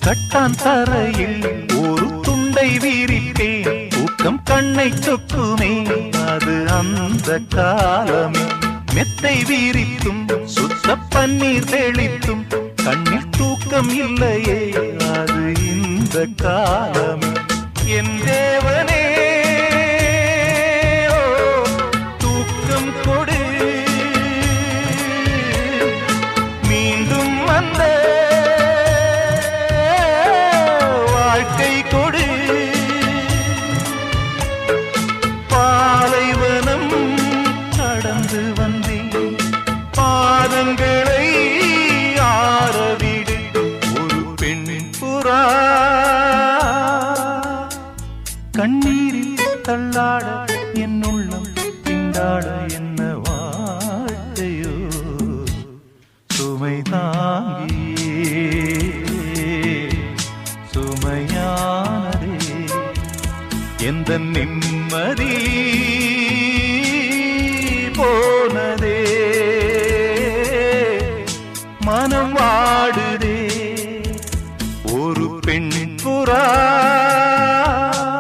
கட்டான் தரையில் ஒரு துண்டை வீரிப்பேன், தூக்கம் கண்ணை சொக்குமே அது அந்த காலமே. மெத்தை வீரித்தும் சுத்த பன்னீர் தெளித்தும் கண்ணில் தூக்கம் இல்லையே அது இந்த காலமே. என் தேவனே தூக்கம் கொடு, மீண்டும் வந்த வாழ்க்கை கொடு. பாலைவனம் கடந்து வந்தேன், பாதங்களை ஆரவிடு. ஒரு பெண் புறா கண்ணீரில் தள்ளாட என் உள்ளம் திண்டாட, என்ன வாழ்க்கையோ சுமை தாங்கியே சுமையானதே. எந்த நிம்மதி போனதே, மனம் வாடுதே. ஒரு பெண் புறா